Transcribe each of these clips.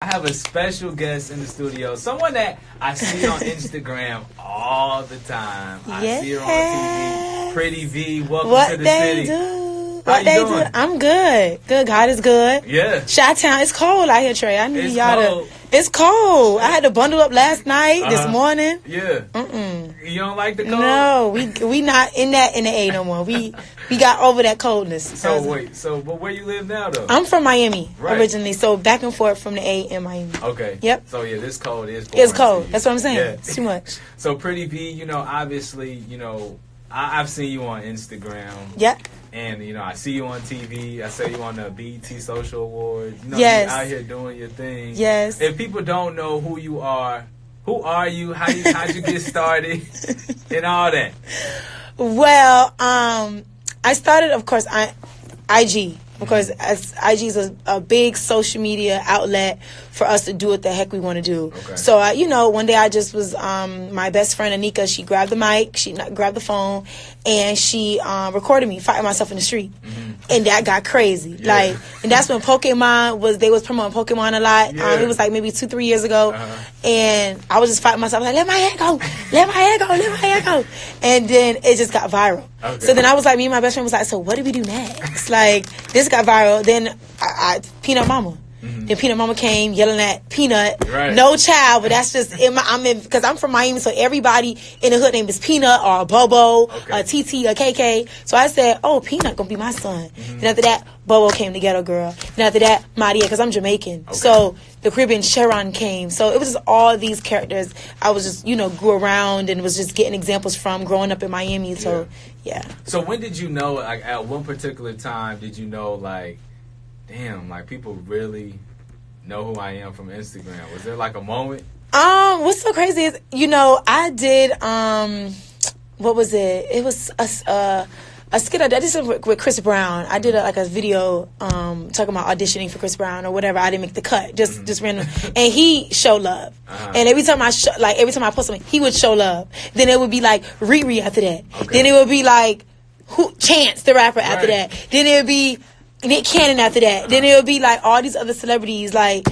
I have a special guest in the studio. Someone that I see on Instagram all the time. I see her on TV. Pretty V, welcome to the city. How you doing? I'm good. Good. God is good. Yeah. Chi-Town. It's cold out here, Trey. I need y'all to... It's cold. I had to bundle up last night, this morning. Yeah. You don't like the cold? No, we not in the A no more. We got over that coldness. But where you live now, though? I'm from Miami originally, so back and forth from the A in Miami. Okay. Yep. So yeah, this cold is. It's cold. That's what I'm saying. Yeah. It's too much. So Pretty V, obviously, I've seen you on Instagram. Yeah. And, I see you on TV. I see you on the BET Social Awards. Yes. You're out here doing your thing. Yes. If people don't know who you are you? How'd you get started? And all that? Well, I started, of course, IG. Because IG is a big social media outlet for us to do what the heck we want to do. Okay. So, one day I just was, my best friend Anika, she grabbed the mic, she grabbed the phone, and she recorded me fighting myself in the street. Mm-hmm. And that got crazy. Yeah. And that's when Pokemon they was promoting Pokemon a lot. Yeah. It was like maybe 2-3 years ago. Uh-huh. And I was just fighting myself, like, let my hair go, let my hair go, let my hair go. And then it just got viral. Okay. So then I was like, me and my best friend was like, so what do we do next? Like, this got viral. Then I Peanut Mama. Mm-hmm. Then Peanut Mama came yelling at Peanut. Right. No child, but that's just because I'm from Miami, so everybody in the hood name is Peanut or Bobo, or TT or KK. So I said, oh, Peanut gonna be my son. Mm-hmm. And after that, Bobo came, the ghetto girl. And after that, Maria, because I'm Jamaican. Okay. So the Caribbean Sharon came. So it was just all these characters I was just, grew around and was just getting examples from growing up in Miami. So, yeah. So when did you know, like, at one particular time, did you know, like, damn, like, people really know who I am from Instagram? Was there, like, a moment? What's so crazy is, I did, what was it? It was a skit I did with Chris Brown. I did a video talking about auditioning for Chris Brown or whatever. I didn't make the cut, just random. And he showed love. Uh-huh. And every time I post something, he would show love. Then it would be like Riri after that. Okay. Then it would be like Chance the rapper after that. Then it would be Nick Cannon after that. Then it would be like all these other celebrities, like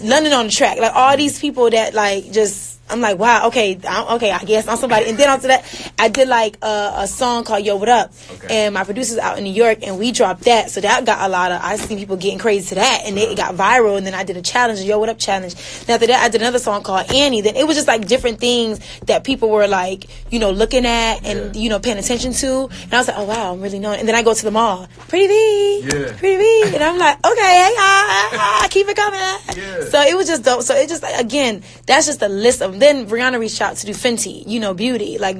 London on the Track, like all these people that like just. I'm like, wow, okay, I guess I'm somebody. And then after that, I did like a song called Yo, What Up? Okay. And my producer's out in New York, and we dropped that. So that got I seen people getting crazy to that, and it got viral. And then I did a challenge, a Yo, What Up challenge. And after that, I did another song called Annie. Then it was just like different things that people were like, looking at and, paying attention to. And I was like, oh, wow, I'm really knowing. And then I go to the mall, Pretty V, Pretty V. And I'm like, okay, keep it coming. Yeah. So it was just dope. So it just, again, that's just a list of. Then Brianna reached out to do Fenty, beauty. Like,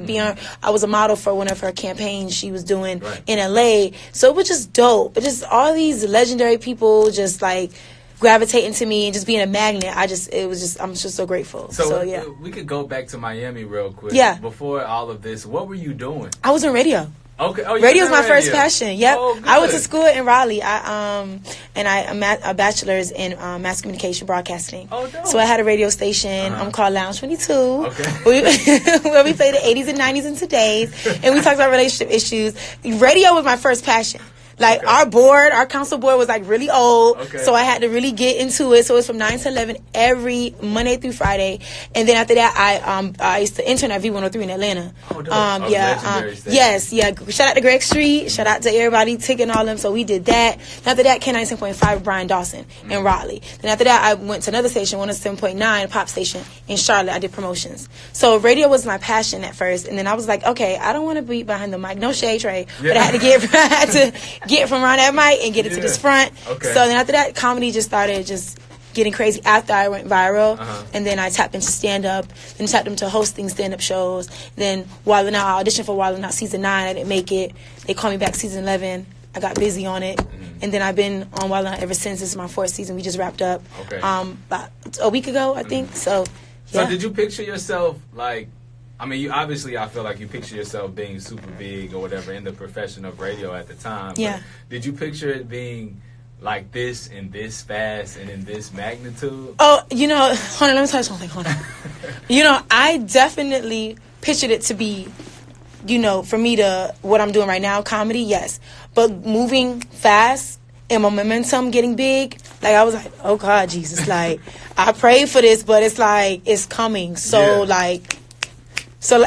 I was a model for one of her campaigns she was doing in LA. So it was just dope. But just all these legendary people just like gravitating to me and just being a magnet. I'm just so grateful. So yeah. We could go back to Miami real quick. Yeah. Before all of this, what were you doing? I was in radio. Okay. Oh, radio's my first passion. Yep. Oh, I went to school in Raleigh. I a bachelor's in mass communication broadcasting. Oh, dope. So I had a radio station. Called Lounge 22. Okay. Where we played the 80s and 90s and todays, and we talked about relationship issues. Radio was my first passion. Like, our council board was, like, really old. Okay. So I had to really get into it. So it was from 9 to 11 every Monday through Friday. And then after that, I used to intern at V103 in Atlanta. Oh, dope. Yes, yeah. Shout out to Greg Street. Shout out to everybody taking all them. So we did that. And after that, K97.5 with Brian Dawson in Raleigh. Then after that, I went to another station, 107.9, a pop station in Charlotte. I did promotions. So radio was my passion at first. And then I was like, okay, I don't want to be behind the mic. No shade, Trey. Yeah. But I had to get from around that mic and get it to this front. Okay. So then after that, comedy just started just getting crazy after I went viral. And then I tapped into stand-up, then tapped into hosting stand-up shows. Then Wildin' Out, I auditioned for Wildin' Out season 9. I didn't make it. They called me back season 11. I got busy on it. And then I've been on Wildin' Out ever since. This is my 4th season. We just wrapped up about a week ago, I think. So, yeah. So did you picture yourself like, I mean, I feel like you picture yourself being super big or whatever in the profession of radio at the time. Yeah. But did you picture it being like this and this fast and in this magnitude? Oh, hold on, let me tell you something. Hold on. I definitely pictured it to be, for me to, what I'm doing right now, comedy, yes. But moving fast and my momentum getting big, Like, I was like, oh, God, Jesus. Like, I prayed for this, but it's like, it's coming. So,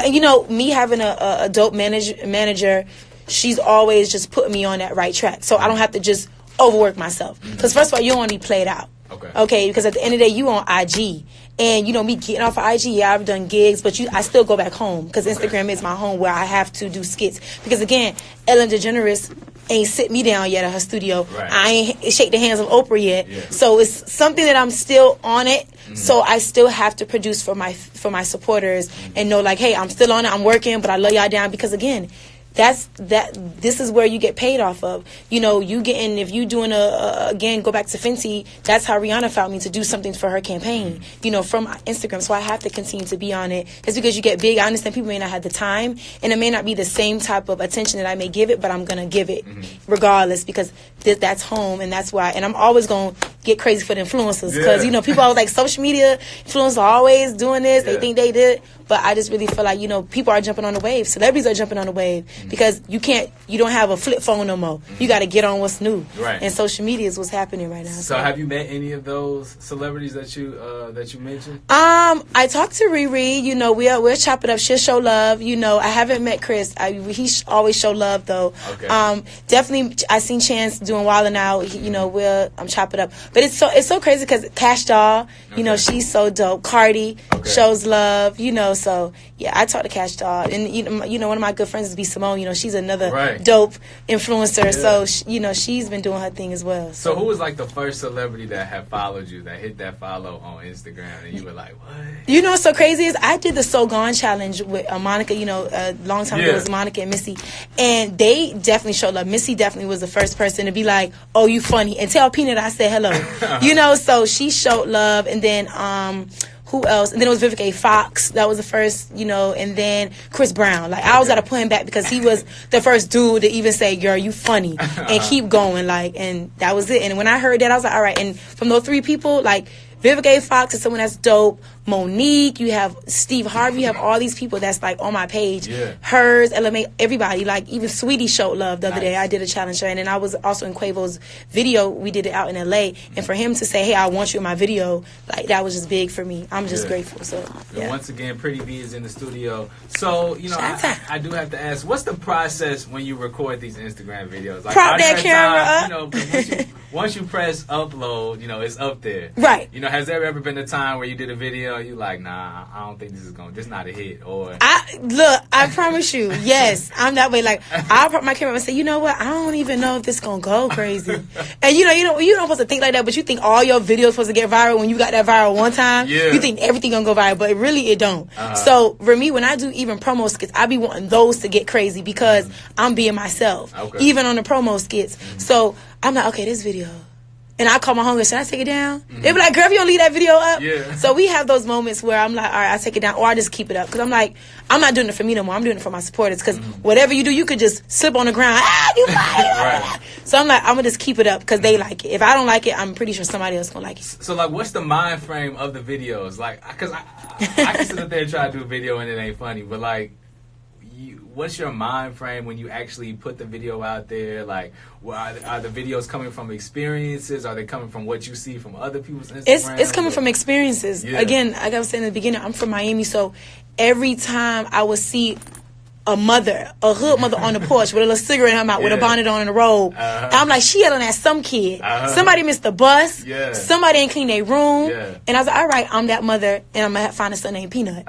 you know, me having a dope manager, she's always just putting me on that right track. So I don't have to just overwork myself. Because first of all, you don't want to be played out. Okay, because at the end of the day, you on IG. And, you know, me getting off of IG, yeah, I've done gigs, but I still go back home because Instagram is my home where I have to do skits. Because, again, Ellen DeGeneres ain't sit me down yet at her studio. Right. I ain't shake the hands of Oprah yet. Yeah. So it's something that I'm still on it. So I still have to produce for my supporters and know, like, hey, I'm still on it. I'm working, but I love y'all down because, again, this is where you get paid off of. You know, you getting, if you doing again, go back to Fenty, that's how Rihanna found me to do something for her campaign, you know, from Instagram. So I have to continue to be on it. It's because you get big. I understand people may not have the time, and it may not be the same type of attention that I may give it, but I'm going to give it regardless because that's home, and that's why. And I'm always going to get crazy for the influencers because, you know, people always like social media influencers are always doing this. They think they did. But I just really feel like, you know, people are jumping on the wave. Celebrities are jumping on the wave because you don't have a flip phone no more. You got to get on what's new. Right. And social media is what's happening right now. So have you met any of those celebrities that you mentioned? I talked to Riri. You know, we'll chop it up. She'll show love. You know, I haven't met Chris. He always show love though. Okay. Definitely, I seen Chance doing Wildin' Out. You know, I'm chop it up. But it's so crazy because Cash Doll. You know, she's so dope. Cardi shows love. You know. So yeah, I talked to Cash Doll, and you know, one of my good friends is B Simone. You know, she's another dope influencer. Yeah. So you know, she's been doing her thing as well. So who was like the first celebrity that had followed you, that hit that follow on Instagram, and you were like, what? You know, what's so crazy is I did the So Gone challenge with Monica. You know, a long time ago it was Monica and Missy, and they definitely showed love. Missy definitely was the first person to be like, "Oh, you funny," and tell Peanut I said hello. You know, so she showed love, and then who else? And then it was Vivica A. Fox. That was the first, you know, and then Chris Brown. Like, I always got to put him back because he was the first dude to even say, girl, you funny. And keep going, like, and that was it. And when I heard that, I was like, all right. And from those three people, like, Vivica A. Fox is someone that's dope. Monique, you have Steve Harvey, you have all these people that's like on my page. Hers, LMA, everybody. Like, even Sweetie showed love the other day. I did a challenge her, and then I was also in Quavo's video. We did it out in LA, and for him to say, hey, I want you in my video, like, that was just big for me. I'm just grateful. So once again, Pretty V is in the studio. So, you know, I do have to ask, what's the process when you record these Instagram videos? Like, prop that camera up. You know, once you press upload, you know, it's up there. Right. You know, has there ever been a time where you did a video you like, nah, I don't think this not a hit? Or I promise you, yes, I'm that way. Like, I'll put my camera up and say, you know what, I don't even know if this gonna go crazy. And you don't supposed to think like that, but you think all your videos supposed to get viral when you got that viral one time. You think everything gonna go viral, but really it don't. So for me, when I do even promo skits, I be wanting those to get crazy because I'm being myself, even on the promo skits. So I'm like, okay, this video. And I call my homegirl, should I take it down? They be like, girl, if you don't leave that video up. So we have those moments where I'm like, all right, I take it down, or I just keep it up. Because I'm like, I'm not doing it for me no more. I'm doing it for my supporters. Because whatever you do, you could just slip on the ground. You like it. So I'm like, I'm going to just keep it up because they like it. If I don't like it, I'm pretty sure somebody else going to like it. So, like, what's the mind frame of the videos? Like, because I can sit up there and try to do a video and it ain't funny. But, like, what's your mind frame when you actually put the video out there? Like, are the videos coming from experiences? Are they coming from what you see from other people's Instagram? It's coming from experiences. Again, like I was saying in the beginning, I'm from Miami, so every time I would see a hood mother on the porch with a little cigarette in her mouth with a bonnet on and a robe. I'm like, she yelling at some kid. Somebody missed the bus. Somebody ain't clean their room. And I was like, all right, I'm that mother, and I'm going to find a son named Peanut.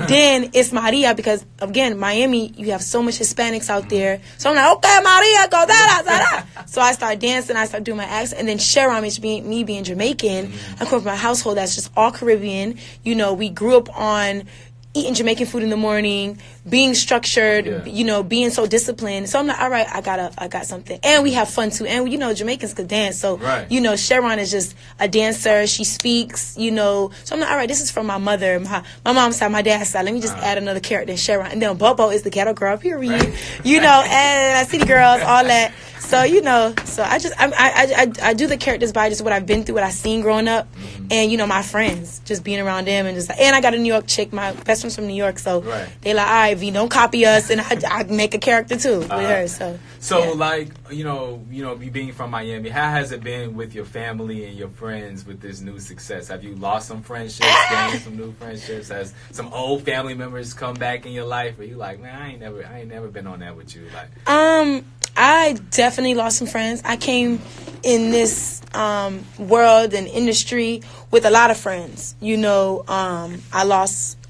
Then it's Maria, because, again, Miami, you have so much Hispanics out there. So I'm like, okay, Maria, go da-da-da-da. So I start dancing, I start doing my accent. And then Sharon, me being Jamaican, I come from a household that's just all Caribbean. You know, we grew up on eating Jamaican food in the morning, being structured, you know, being so disciplined. So I'm like, all right, I got something. And we have fun too. And, you know, Jamaicans could dance. So, you know, Sharon is just a dancer. She speaks, you know. So I'm like, all right, this is from my mother, my mom's side, my dad's side. Let me just add another character in Sharon. And then Bobo is the ghetto girl, period. You know, and I see the girls, all that. So I do the characters by just what I've been through, what I've seen growing up, and my friends, just being around them, and and I got a New York chick, my best friend's from New York, so they like, all right, V, don't copy us, and I make a character too with her. So like you being from Miami, how has it been with your family and your friends with this new success? Have you lost some friendships, gained some new friendships? Has some old family members come back in your life? Or you like, man, I ain't never been on that with you? Like, I definitely lost some friends. I came in this world and industry with a lot of friends. I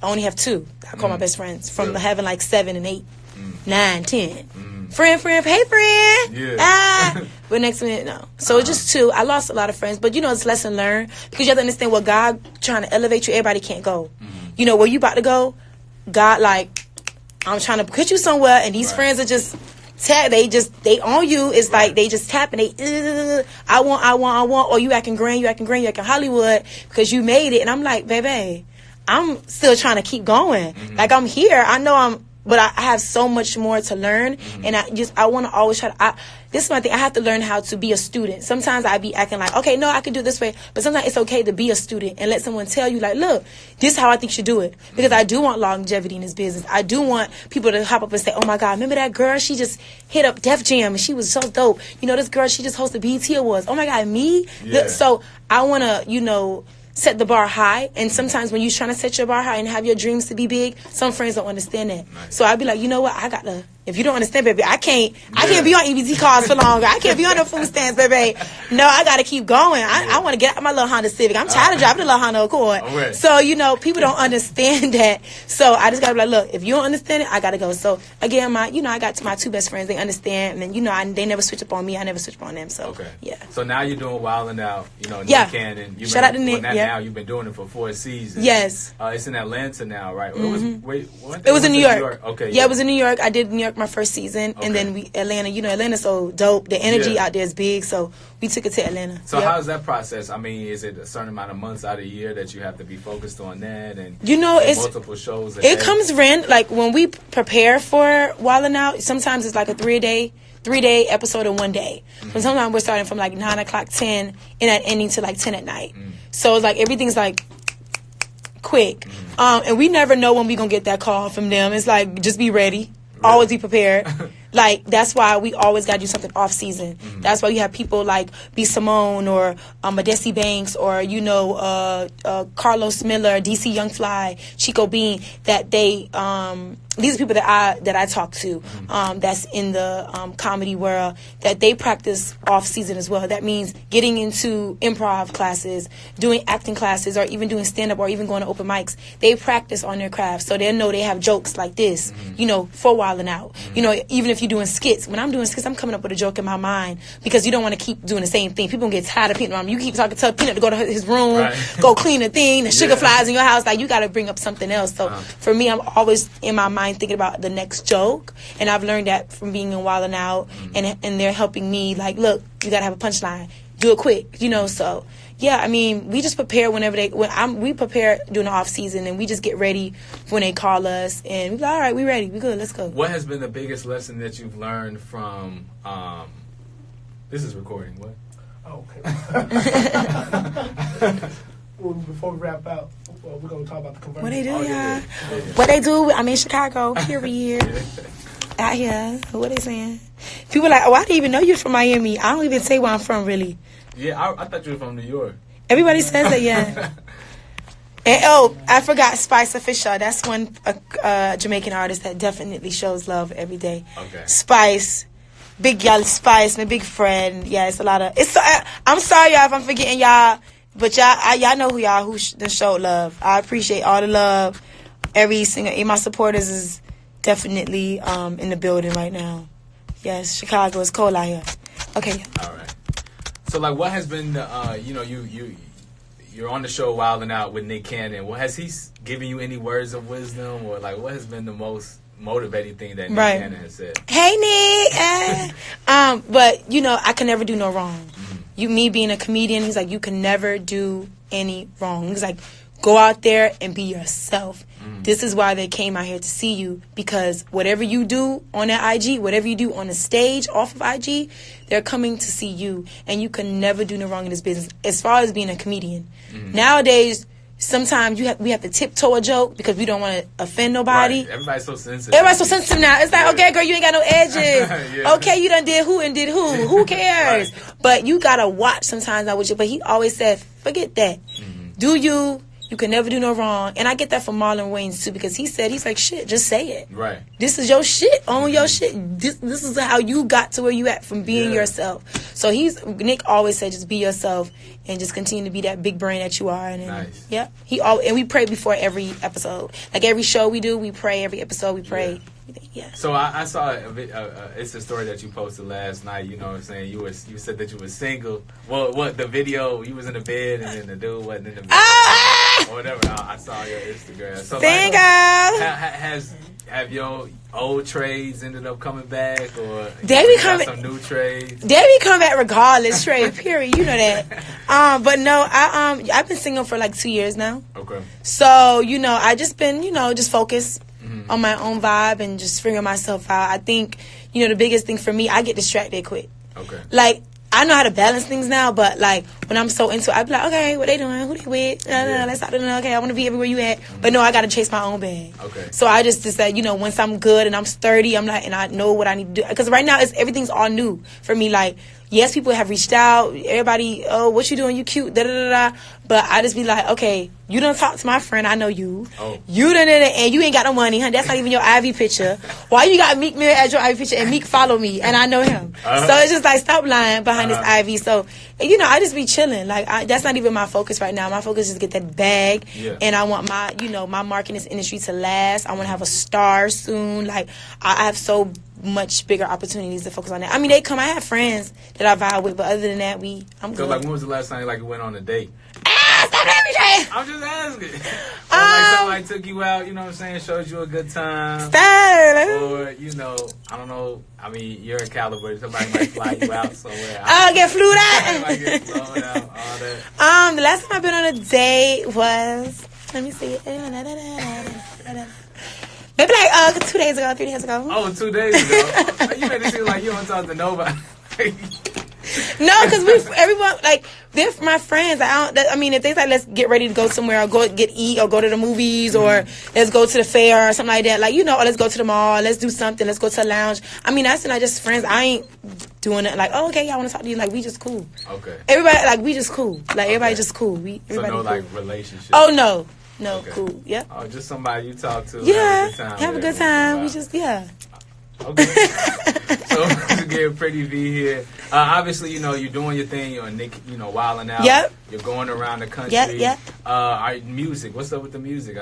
only have 2. I call my best friends from having like 7 and 8, 9, 10. Friend, hey friend. Yeah. But next minute, no. So it's just 2. I lost a lot of friends, but it's lesson learned, because you have to understand what God trying to elevate you. Everybody can't go. Where you about to go, God like, I'm trying to put you somewhere, and these friends are just they on you. It's like they just tapping. I want, or you acting grand, you acting Hollywood because you made it, and I'm like, baby, I'm still trying to keep going. Like, I'm here. I know but I have so much more to learn, and I want to always try to. This is my thing. I have to learn how to be a student. Sometimes I be acting like, okay, no, I can do it this way, but sometimes it's okay to be a student and let someone tell you, like, look, this is how I think you should do it, because I do want longevity in this business. I do want people to hop up and say, oh my God, remember that girl? She just hit up Def Jam and she was so dope. This girl, she just hosted BET Awards. Oh my God, me? Yeah. So I want to, set the bar high, and sometimes when you're trying to set your bar high and have your dreams to be big, some friends don't understand that. Nice. So I'd be like, you know what, I got to, if you don't understand, baby, I can't be on EBT cards for longer. I can't be on the food stands, baby. No, I got to keep going. I want to get out my little Honda Civic. I'm tired of driving the little Honda Accord. Right. So, people don't understand that. So I just got to be like, look, if you don't understand it, I got to go. So again, I got my 2 best friends. They understand, and they never switch up on me. I never switch up on them. So yeah. So now you're doing Wildin' Out. Nick Cannon. Shout out to Nick. Now you've been doing it for 4 seasons. Yes. It's in Atlanta now, right? It was in New York. Okay. Yeah, it was in New York. I did New York my first season, and then Atlanta. Atlanta's so dope. The energy out there is big, so we took it to Atlanta. So how's that process? I mean, is it a certain amount of months out of the year that you have to be focused on that, and it's multiple shows? It comes like when we prepare for Wildin' Out. Sometimes it's like a 3-day episode in 1 day. But sometimes we're starting from like 9 o'clock, 10, and ending to like 10 at night. So it's like everything's like quick, and we never know when we're gonna get that call from them. It's like, just be ready, always be prepared. Like, that's why we always got to do something off season. That's why you have people like B. Simone or Modesty Banks or Carlos Miller, DC Young Fly, Chico Bean, that they these are people that I talk to that's in the comedy world, that they practice off season as well. That means getting into improv classes, doing acting classes, or even doing stand up, or even going to open mics. They practice on their craft, so they know they have jokes like this, for Wildin' Out. Even if you're doing skits, when I'm doing skits, I'm coming up with a joke in my mind, because you don't want to keep doing the same thing. People get tired of Peanut. You keep talking to Peanut to go to his room, go clean the thing, the sugar flies in your house. Like, you got to bring up something else. So for me, I'm always in my mind thinking about the next joke, and I've learned that from being in Wildin' Out, and they're helping me. Like, look, you got to have a punchline. Do it quick, So yeah, I mean, we just prepare we prepare during the off season, and we just get ready when they call us, and we're like, all right, we ready, we good, let's go. What has been the biggest lesson that you've learned from? This is recording. What? Oh, okay. Well, before we wrap out, we're gonna talk about the conversion. What they do, y'all? What they do? I'm in Chicago. Period. Out here. What they saying? People are like, I didn't even know you're from Miami. I don't even say where I'm from, really. Yeah, I thought you were from New York. Everybody says that, yeah. And I forgot Spice Official. That's one Jamaican artist that definitely shows love every day. Okay. Spice, big y'all Spice, my big friend. Yeah, it's a lot of. I'm sorry, y'all, if I'm forgetting y'all, but y'all know who showed love. I appreciate all the love. Every single my supporters is definitely in the building right now. Yes, Chicago is cold out here. Okay. All right. So, like, what has been the you're on the show Wildin' Out with Nick Cannon. Well, has he given you any words of wisdom, or like what has been the most motivating thing that Nick Cannon has said? Hey, Nick. But I can never do no wrong. Me being a comedian, he's like, you can never do any wrong. He's like, go out there and be yourself. This is why they came out here to see you, because whatever you do on that IG, whatever you do on the stage off of IG, they're coming to see you, and you can never do no wrong in this business as far as being a comedian. Nowadays, sometimes we have to tiptoe a joke because we don't want to offend nobody. Right. Everybody's so sensitive. Now. It's like, okay, girl, you ain't got no edges. Okay, you done did who and did who. Who cares? Right. But you got to watch sometimes. But he always said, forget that. Do you. You can never do no wrong. And I get that from Marlon Wayans, too, because he's like, shit, just say it. Right. This is your shit. Own your shit. This is how you got to where you at from being yourself. So Nick always said, just be yourself and just continue to be that big brain that you are. And nice. Yeah. And we pray before every episode. Like every show we do, we pray. Every episode we pray. Yeah. So I saw it's a story that you posted last night. You know what I'm saying? You said that you were single. Well, what the video? You was in the bed and then the dude wasn't in the bed. Or whatever. I saw your Instagram. So single. Have your old trades ended up coming back, or they be coming some new trades? They be coming back regardless. Trade period. You know that. But no, I've been single for like 2 years now. Okay. So I just been just focused on my own vibe and just figuring myself out. I think the biggest thing for me, I get distracted quick. Okay. Like, I know how to balance things now, but like when I'm so into it, I be like, okay, what they doing? Who they with? Let's talk to them. Okay, I want to be everywhere you at. But no, I got to chase my own bag. Okay. So I just said, once I'm good and I'm sturdy, I'm like, and I know what I need to do. Because right now, everything's all new for me. Like, yes, people have reached out. Everybody, oh, what you doing? You cute. Da da da da. But I just be like, okay, you done talk to my friend. I know you. Oh. You done it, and you ain't got no money, huh? That's not even your Ivy picture. Why you got Meek Mill as your Ivy picture and Meek follow me and I know him? So it's just like, stop lying behind this Ivy. So I just be chilling. Like that's not even my focus right now. My focus is to get that bag, and I want my my mark in this industry to last. I want to have a star soon. Like I have so much bigger opportunities to focus on that. I mean, I have friends that I vibe with, but other than that, I'm good. So, like, when was the last time you went on a date? Stop everything. I'm just asking. Like somebody took you out, you know what I'm saying, showed you a good time. Stop. Or, I don't know. I mean, you're a caliber. Somebody might fly you out somewhere. Get flew out. Might get flown out, all that. The last time I've been on a date was, let me see. Maybe like 2 days ago, 3 days ago. Oh, 2 days ago. You made it seem like you don't talk to nobody. No, because everyone, like, they're my friends. I mean, if they like, let's get ready to go somewhere or go eat or go to the movies or let's go to the fair or something like that. Like, or let's go to the mall, let's do something, let's go to a lounge. I mean, that's not just friends. I ain't doing it like, oh, okay, y'all want to talk to you. Like, we just cool. Okay. Everybody, like, we just cool. Like, everybody just cool. So no, cool. like, relationship? Oh, no. No, okay. Cool. Yep. Oh, just somebody you talk to. Yeah. Have a good time. We just, Okay. So, again, Pretty V here. Obviously, you're doing your thing. You're Nick, wilding out. Yep. You're going around the country. Yep. Our music. What's up with the music?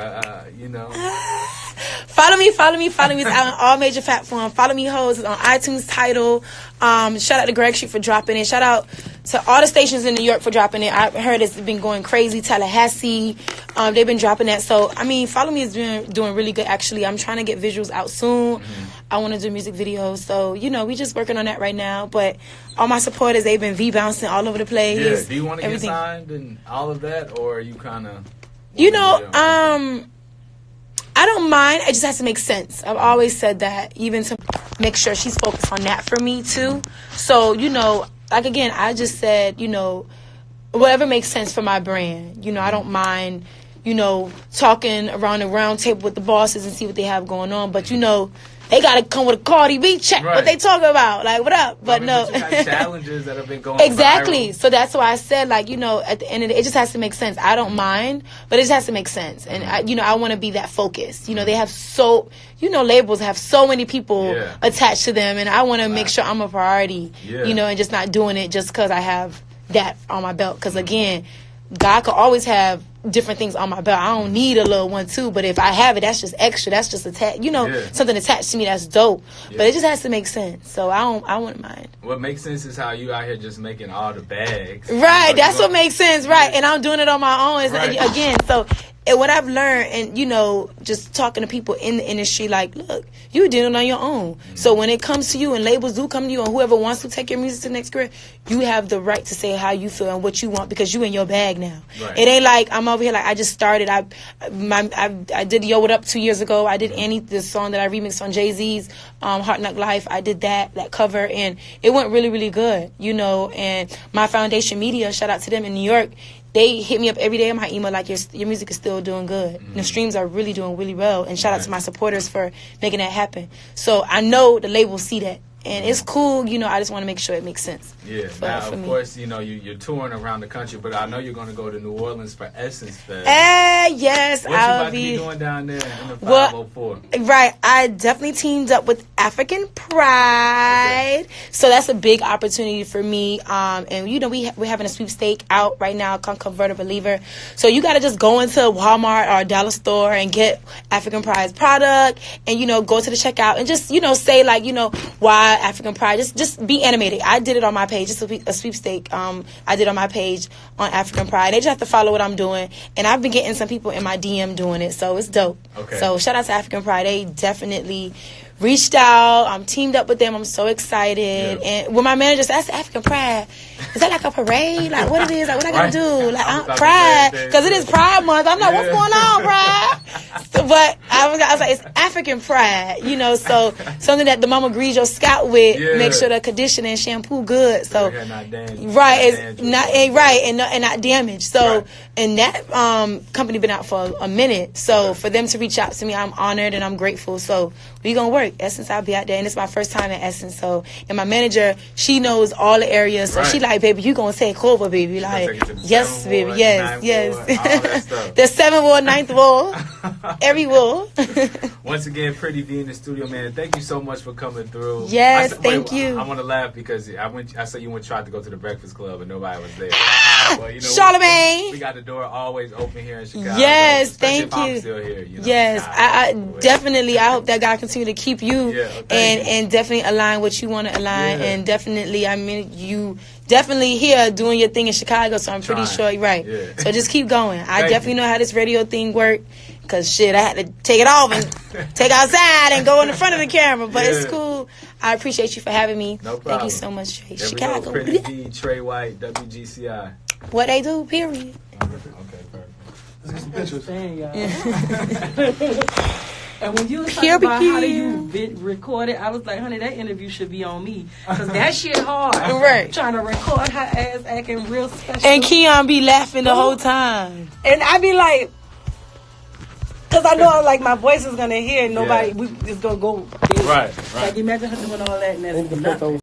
Follow me. It's out on all major platforms. Follow me, hoes. It's on iTunes, Tidal. Shout out to Greg Street for dropping it. Shout out to all the stations in New York for dropping it. I heard it's been going crazy. Tallahassee, they've been dropping that. So, I mean, Follow Me is doing really good, actually. I'm trying to get visuals out soon. I want to do music videos. So, we just working on that right now. But all my supporters, they've been V-bouncing all over the place. Yeah. Do you want to get signed and all of that? Or are you kind of... I don't mind. It just has to make sense. I've always said that, even to make sure she's focused on that for me, too. So, like, again, I just said, whatever makes sense for my brand. I don't mind, talking around the round table with the bosses and see what they have going on. But, they got to come with a Cardi B check. Right. What they talking about? Like, what up? But no. But you got challenges that have been going exactly. viral. So that's why I said, like, at the end of the day, it just has to make sense. I don't mind, but it just has to make sense. And, I want to be that focused. They have labels have so many people attached to them. And I want to make sure I'm a priority, and just not doing it just because I have that on my belt. Because, again, God could always have different things on my belt. I don't need a little one too, but if I have it, that's just extra. That's just attached. Something attached to me that's dope. Yeah. But it just has to make sense. So I wouldn't mind. What makes sense is how you out here just making all the bags. Right. That's what makes sense. Right. And I'm doing it on my own. Again, so And what I've learned, and you know, just talking to people in the industry, like, look, you're dealing on your own. So when it comes to you and labels do come to you, and whoever wants to take your music to the next career, you have the right to say how you feel and what you want, because you in your bag now. Right. It ain't like I'm over here like I just started. I did Yo What Up 2 years ago. I did Annie, the song that I remixed on Jay-Z's Hard Knock Life. I did that cover, and it went really, really good, you know. And my Foundation Media, shout out to them in New York. They hit me up every day in my email like, your music is still doing good. Mm-hmm. The streams are really doing really well. And shout out to my supporters for making that happen. So I know the label see that. And it's cool, you know, I just want to make sure it makes sense. Yeah, now, of course, you know, you're touring around the country, but I know you're going to go to New Orleans for Essence Fest. Yes, what I'll you about to be doing down there in the 504? Right, I definitely teamed up with African Pride. Okay. So that's a big opportunity for me. And, you know, we're having a sweepstake out right now called Convert a Believer. So you got to just go into Walmart or Dollar Store and get African Pride's product and, you know, go to the checkout and just, you know, say, like, you know, why African Pride. Just be animated. I did it on my page. It's a sweepstake. I did on my page on African Pride. They just have to follow what I'm doing. And I've been getting some people in my DM doing it, so it's dope. Okay. So shout out to African Pride. They definitely reached out. I'm teamed up with them. I'm so excited. Yeah. And when my manager said, that's African Pride, is that like a parade? Like what it is? Like what I gotta do? Like Pride, because it is Pride Month. I'm like, what's going on, Pride? So, but I was like, it's African Pride, you know. So something that the mama grease your scalp with, make sure the conditioner and shampoo good. So right, and not damaged. So and that company been out for a minute. So for them to reach out to me, I'm honored and I'm grateful. So we gonna work. Essence, I'll be out there, and it's my first time at Essence. So, and my manager, she knows all the areas, so she like, baby, you gonna take over, baby. Like, yes, baby, yes. The 7th ward, 9th ward, every ward. Once again, Pretty V in the studio, man. Thank you so much for coming through. Yes, thank you. I want to laugh because I saw you tried to go to the Breakfast Club and nobody was there. Well, you know, Charlemagne. We got the door always open here in Chicago. Yes, thank you. I'm still here, you know? Yes, I definitely. I hope that God continue to keep you and definitely align what you want to align. And definitely, I mean, you definitely here doing your thing in Chicago, so I'm pretty sure you're right. Yeah. So just keep going. I definitely know how this radio thing works. Because, shit, I had to take it off and take outside and go in the front of the camera. But it's cool. I appreciate you for having me. No problem. Thank you so much, Trey. There Chicago. Pretty V, Trey White, WGCI. What they do, period. Okay, perfect. Let's get some pictures. And when you was talking about how do you record it, I was like, honey, that interview should be on me. Because that shit hard. Right. Trying to record her ass acting real special. And Keon be laughing the whole time. And I be like, because I know like my voice is going to hear and nobody, we just going to go. Right. Like imagine her doing all that and that's